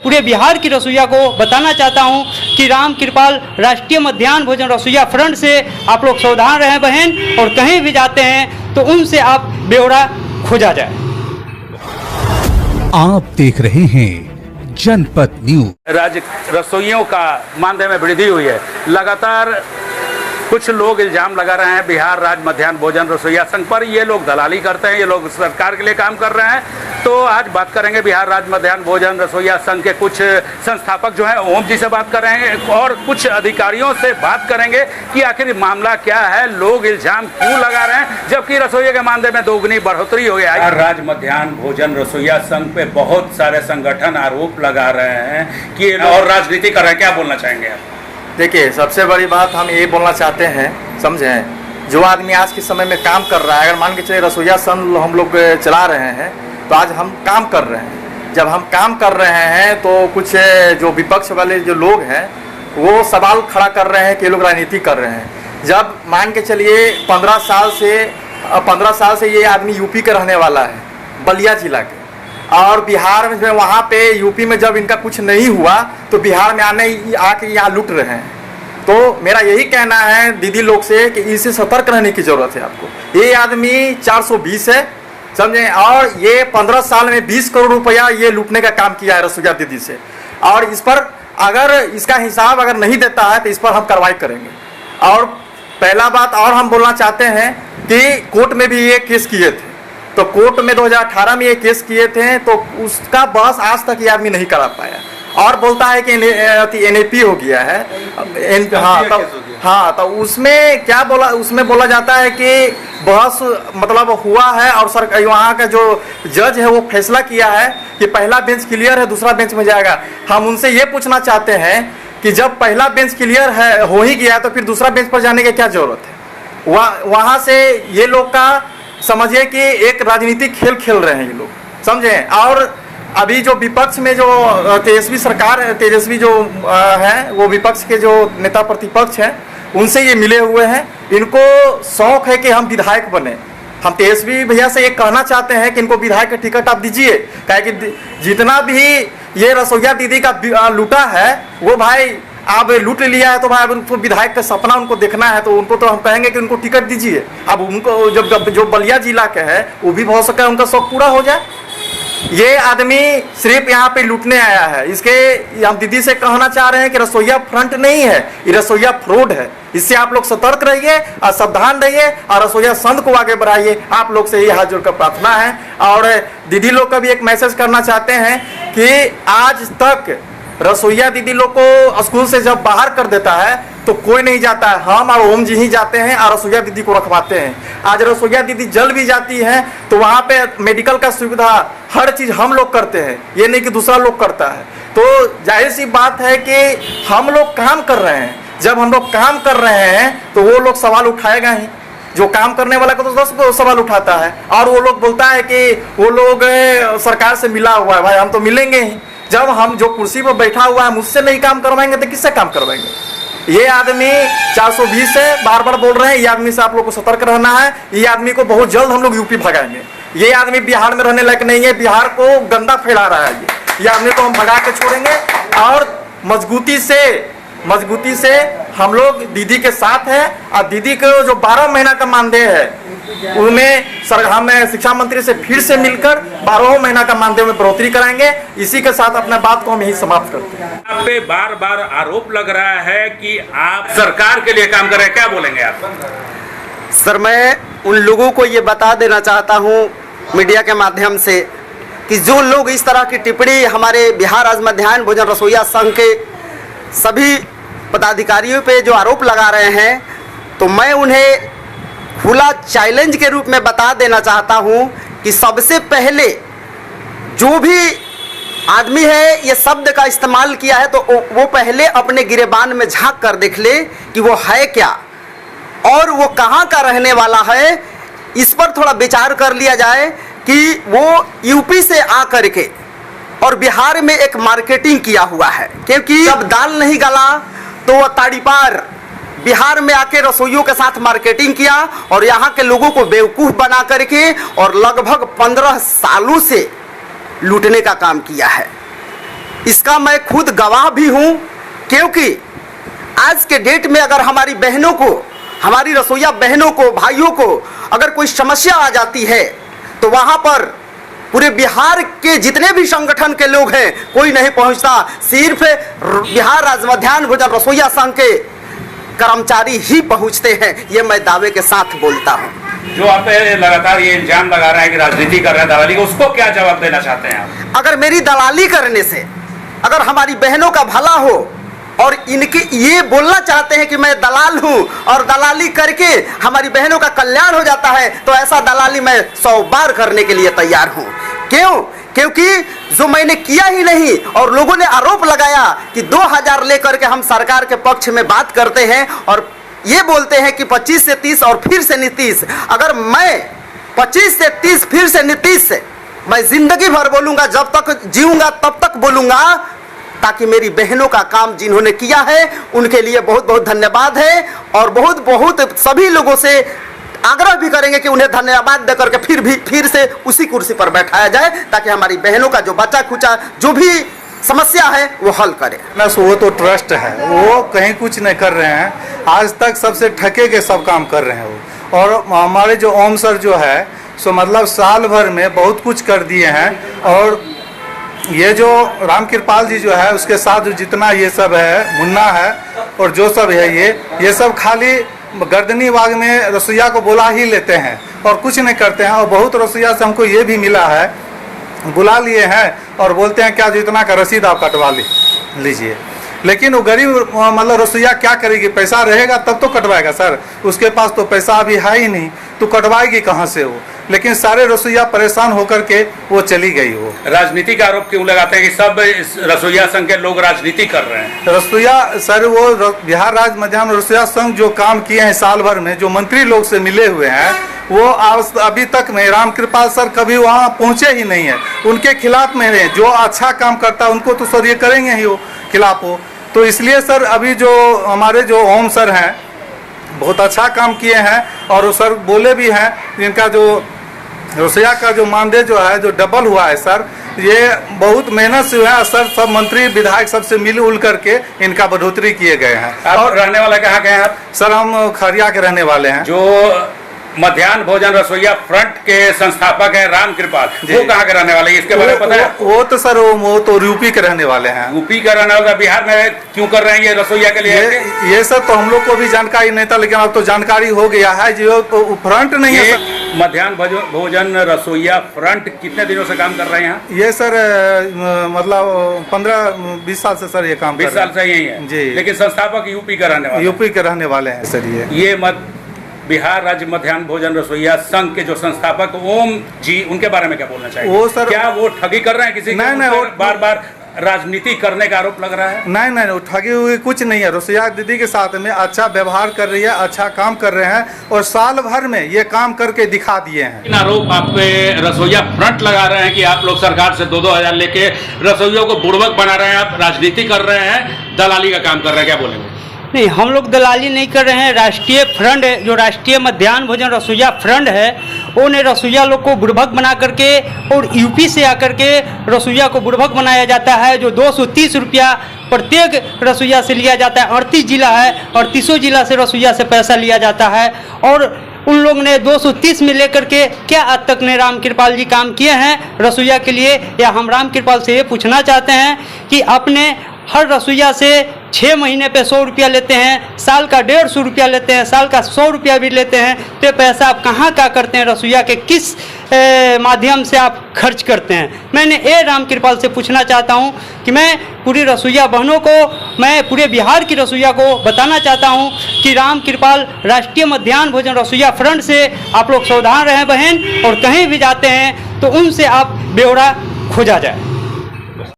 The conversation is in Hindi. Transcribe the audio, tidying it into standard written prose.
पूरे बिहार की रसोइया को बताना चाहता हूं कि राम कृपाल राष्ट्रीय मध्याह्न भोजन रसोइया फ्रंट से आप लोग सावधान रहें बहन, और कहीं भी जाते हैं तो उनसे आप ब्यौरा खोजा जाए। आप देख रहे हैं जनपद न्यूज। राज्य रसोइयों का मानदेय में वृद्धि हुई है। लगातार कुछ लोग इल्जाम लगा रहे हैं बिहार राज्य मध्याह्न भोजन रसोइया संघ पर, ये लोग दलाली करते हैं, ये लोग सरकार के लिए काम कर रहे हैं। तो आज बात करेंगे बिहार राज्य मध्याह्न भोजन रसोइया संघ के कुछ संस्थापक जो हैं ओम जी से बात करेंगे और कुछ अधिकारियों से बात करेंगे कि आखिर मामला क्या है, लोग इल्जाम क्यों लगा रहे हैं जबकि रसोइया के मानदेय में दोगुनी बढ़ोतरी हो गया है। राज्य मध्याह्न भोजन रसोइया संघ पे बहुत सारे संगठन आरोप लगा रहे हैं कि और राजनीति कर रहे हैं, क्या बोलना चाहेंगे आप? देखिए, सबसे बड़ी बात हम ये बोलना चाहते हैं, समझें, जो आदमी आज के समय में काम कर रहा है, अगर मान के चलिए रसोइया संघ हम लोग चला रहे हैं तो आज हम काम कर रहे हैं। जब हम काम कर रहे हैं तो कुछ जो विपक्ष वाले जो लोग हैं वो सवाल खड़ा कर रहे हैं कि ये लोग राजनीति कर रहे हैं। जब मान के चलिए 15 साल से ये आदमी यूपी का रहने वाला है, बलिया जिला के, और बिहार में वहाँ पे यूपी में जब इनका कुछ नहीं हुआ तो बिहार में आके यहाँ लूट रहे हैं। तो मेरा यही कहना है दीदी लोग से कि इससे सतर्क रहने की ज़रूरत है आपको। ये आदमी 420 है, समझे, और ये 15 साल में 20 करोड़ रुपया ये लूटने का काम किया है रसोइया दीदी से, और इस पर अगर इसका हिसाब अगर नहीं देता है तो इस पर हम कार्रवाई करेंगे। और पहला बात और हम बोलना चाहते हैं कि कोर्ट में भी ये केस किए थे, तो कोर्ट में 2018 में ये केस किए थे, तो उसका बहस आज तक ये आदमी नहीं करा पाया, और बोलता है कि NAP हो गया है। हाँ, तो उसमें क्या बोला, उसमें बोला जाता है कि बहस मतलब हुआ है और वहाँ का जो जज है वो फैसला किया है कि पहला बेंच क्लियर है, दूसरा बेंच में जाएगा। हम उनसे ये पूछना चाहते हैं कि जब पहला बेंच क्लियर है, हो ही गया, तो फिर दूसरा बेंच पर जाने की क्या जरूरत है? वहाँ से ये लोग का समझिए कि एक राजनीतिक खेल खेल रहे हैं ये लोग, समझे। और अभी जो विपक्ष में जो तेजस्वी जो हैं, वो विपक्ष के जो नेता प्रतिपक्ष हैं, उनसे ये मिले हुए हैं। इनको शौक है कि हम विधायक बने। हम तेजस्वी भैया से ये कहना चाहते हैं कि इनको विधायक का टिकट आप दीजिए, क्या कि जितना भी ये रसोइया दीदी का लूटा है वो भाई आप लूट लिया है, तो भाई अब उनको विधायक का सपना उनको देखना है, तो उनको तो हम कहेंगे कि उनको टिकट दीजिए। अब उनको जब जो बलिया जिला के है वो भी हो सके उनका शौक पूरा हो जाए। ये आदमी सिर्फ यहाँ पे लूटने आया है। इसके हम दीदी से कहना चाह रहे हैं कि रसोइया फ्रंट नहीं है, ये रसोइया फ्रॉड है। इससे आप लोग सतर्क रहिए और सावधान रहिए और रसोइया संघ को आगे बढ़ाइए। आप लोग से ये हाथ जोड़कर प्रार्थना है। और दीदी लोग का भी एक मैसेज करना चाहते हैं कि आज तक रसोइया दीदी लोग को स्कूल से जब बाहर कर देता है तो कोई नहीं जाता है, हम और ओम जी ही जाते हैं और रसोइया दीदी को रखवाते हैं। आज रसोइया दीदी जल भी जाती है तो वहाँ पे मेडिकल का सुविधा हर चीज़ हम लोग करते हैं, ये नहीं कि दूसरा लोग करता है। तो जाहिर सी बात है कि हम लोग काम कर रहे हैं। जब हम लोग काम कर रहे हैं तो वो लोग सवाल उठाएगा ही, जो काम करने वाला को तो 10 सवाल उठाता है, और वो लोग बोलता है कि वो लोग सरकार से मिला हुआ है। भाई हम तो मिलेंगे ही, जब हम जो कुर्सी पर बैठा हुआ है मुझसे नहीं काम करवाएंगे तो किससे काम करवाएंगे? ये आदमी 420 है, बार बार बोल रहे हैं, ये आदमी से आप लोग को सतर्क रहना है। ये आदमी को बहुत जल्द हम लोग यूपी भगाएंगे। ये आदमी बिहार में रहने लायक नहीं है, बिहार को गंदा फैला रहा है। ये आदमी को हम भगा के छोड़ेंगे और मजबूती से हम लोग दीदी के साथ हैं। और दीदी को जो 12 महीना का मानदेय है उनमें हम शिक्षा मंत्री से फिर से मिलकर 12 महीना का मानदेय में बढ़ोतरी कराएंगे। इसी के साथ अपने बात को हम यही समाप्त करते हैं। आप पे बार बार आरोप लग रहा है कि आप सरकार के लिए काम कर रहे हैं, क्या बोलेंगे आप? सर, मैं उन लोगों को ये बता देना चाहता हूँ मीडिया के माध्यम से कि जो लोग इस तरह की टिप्पणी हमारे बिहार राज्य मध्याह्न भोजन रसोइया संघ के सभी पदाधिकारियों पे जो आरोप लगा रहे हैं, तो मैं उन्हें खुला चैलेंज के रूप में बता देना चाहता हूं कि सबसे पहले जो भी आदमी है ये शब्द का इस्तेमाल किया है तो वो पहले अपने गिरेबान में झांक कर देख ले कि वो है क्या और वो कहाँ का रहने वाला है। इस पर थोड़ा विचार कर लिया जाए कि वो यूपी से आकर के और बिहार में एक मार्केटिंग किया हुआ है, क्योंकि जब दाल नहीं गला तो वह ताड़ी पार बिहार में आके रसोइयों के साथ मार्केटिंग किया और यहाँ के लोगों को बेवकूफ़ बना करके और लगभग 15 सालों से लूटने का काम किया है। इसका मैं खुद गवाह भी हूँ, क्योंकि आज के डेट में अगर हमारी बहनों को, हमारी रसोईया बहनों को, भाइयों को अगर कोई समस्या आ जाती है तो वहाँ पर पूरे बिहार के जितने भी संगठन के लोग हैं कोई नहीं पहुँचता, सिर्फ बिहार राज्य मध्याह्न भोजन रसोईया संघ के कर्मचारी ही पहुँचते हैं। ये मैं दावे के साथ बोलता हूँ। जो आप पे लगातार ये इल्जाम लगा रहे हैं कि राजनीति कर रहे हैं दलाली को, उसको क्या जवाब देना चाहते हैं आप? अगर मेरी दलाली करने से अगर हमारी बहनों का भला हो और इनके ये बोलना चाहते हैं कि मैं दलाल हूं और दलाली करके हमारी बहनों का कल्याण हो जाता है, तो ऐसा दलाली मैं 100 बार करने के लिए तैयार हूं। क्यों? क्योंकि जो मैंने किया ही नहीं और लोगों ने आरोप लगाया कि 2000 लेकर के हम सरकार के पक्ष में बात करते हैं और ये बोलते हैं कि 25 से 30 और फिर से नीतीश। अगर मैं 25 से 30 फिर से नीतीश मैं जिंदगी भर बोलूंगा, जब तक जीऊंगा तब तक बोलूंगा, ताकि मेरी बहनों का काम जिन्होंने किया है उनके लिए बहुत बहुत धन्यवाद है। और बहुत बहुत सभी लोगों से आग्रह भी करेंगे कि उन्हें धन्यवाद देकर के फिर से उसी कुर्सी पर बैठाया जाए, ताकि हमारी बहनों का जो बचा खुचा जो भी समस्या है वो हल करे। वो तो ट्रस्ट है, वो कहीं कुछ नहीं कर रहे हैं, आज तक सबसे ठके के सब काम कर रहे हैं वो। और हमारे जो ओम सर जो है सो मतलब साल भर में बहुत कुछ कर दिए हैं। और ये जो राम कृपाल जी जो है उसके साथ जो जितना ये सब है, मुन्ना है और जो सब है, ये सब खाली गर्दनी बाग में रसोईया को बुला ही लेते हैं और कुछ नहीं करते हैं। और बहुत रसोईया से हमको ये भी मिला है, बुला लिए हैं और बोलते हैं क्या जितना का रसीद आप कटवा लीजिए। लेकिन वो गरीब मतलब रसोईया क्या करेगी? पैसा रहेगा तब तो कटवाएगा सर, उसके पास तो पैसा अभी है ही नहीं, तो कटवाएगी कहाँ से वो? लेकिन सारे रसोईया परेशान होकर के वो चली गई। वो राजनीति का आरोप क्यों लगाते हैं कि सब इस रसोईया संघ के लोग राजनीति कर रहे हैं? रसोईया सर, वो बिहार राज्य मध्याह्न रसोईया संघ जो काम किए हैं साल भर में, जो मंत्री लोग से मिले हुए हैं, वो अभी तक में राम कृपाल सर कभी वहाँ पहुँचे ही नहीं है, उनके खिलाफ में है। जो अच्छा काम करता है उनको तो सर ये करेंगे ही वो खिलाफ हो। तो इसलिए सर अभी जो हमारे जो ओम सर हैं बहुत अच्छा काम किए हैं और वो सर बोले भी हैं, इनका जो रसोईया का जो मानदेय जो है जो डबल हुआ है सर, ये बहुत मेहनत से हुआ है सर। सब मंत्री विधायक सबसे मिल उल करके इनका बढ़ोतरी किए गए हैं। और रहने वाला कहाँ के हैं आप? सर हम खरिया के रहने वाले हैं। जो मध्याह्न भोजन रसोईया फ्रंट के संस्थापक हैं राम कृपाल, वो कहाँ के रहने वाले हैं, इसके बारे में पता है? वो तो सर वो तो यूपी के रहने वाले हैं। यूपी का रहने वाला बिहार में क्यों कर रहे हैं ये रसोईया के लिए? ये सर तो हम लोग को भी जानकारी नहीं था, लेकिन अब तो जानकारी हो गया है। जो तो फ्रंट नहीं है सर, मध्याह्न भोजन रसोईया फ्रंट कितने दिनों से काम कर रहे हैं यहाँ? ये सर मतलब 15-20 साल से सर ये काम 20 साल से यही है जी। लेकिन संस्थापक यूपी का रहने वाला, यूपी के रहने वाले हैं सर। ये बिहार राज्य मध्याह्न भोजन रसोईया संघ के जो संस्थापक ओम जी, उनके बारे में क्या बोलना चाहिए? वो सर, क्या वो ठगी कर रहे हैं किसी? नहीं, वो बार बार राजनीति करने का आरोप लग रहा है। नहीं, वो ठगी हुई कुछ नहीं है। रसोईया दीदी के साथ में अच्छा व्यवहार कर रही है, अच्छा काम कर रहे हैं और साल भर में ये काम करके दिखा दिए हैं। इन आरोप आप पे रसोईया फ्रंट लगा रहे हैं कि आप लोग सरकार से 2-2 हजार लेके रसोइयों को बुड़बक बना रहे हैं, आप राजनीति कर रहे हैं, दलाली का काम कर रहे हैं, क्या बोलेंगे? नहीं, हम लोग दलाली नहीं कर रहे हैं। राष्ट्रीय फ्रंट जो राष्ट्रीय मध्याह्न भोजन रसोईया फ्रंट है, वो ने रसोईया लोग को बुड़बक बना करके और यूपी से आकर के रसोईया को बुड़बक बनाया जाता है, जो 230 रुपया प्रत्येक रसोईया से लिया जाता है। 38 जिला है, 38 जिला से रसोईया से पैसा लिया जाता है और उन लोग ने 230 में लेकर के क्या आज तक ने राम कृपाल जी काम किए हैं रसोईया के लिए? या हम राम कृपाल से ये पूछना चाहते हैं कि आपने हर रसोईया से 6 महीने पे 100 रुपया लेते हैं, साल का 150 रुपया लेते हैं, साल का 100 रुपया भी लेते हैं, तो पैसा आप कहाँ का करते हैं? रसोईया के किस माध्यम से आप खर्च करते हैं? मैंने ए राम कृपाल से पूछना चाहता हूँ कि मैं पूरी रसोईया बहनों को, मैं पूरे बिहार की रसोईया को बताना चाहता हूँ कि राम कृपाल राष्ट्रीय मध्याह्न भोजन रसोईया फ्रंट से आप लोग सावधान रहें बहन, और कहीं भी जाते हैं तो उनसे आप ब्यौरा खोजा जाए।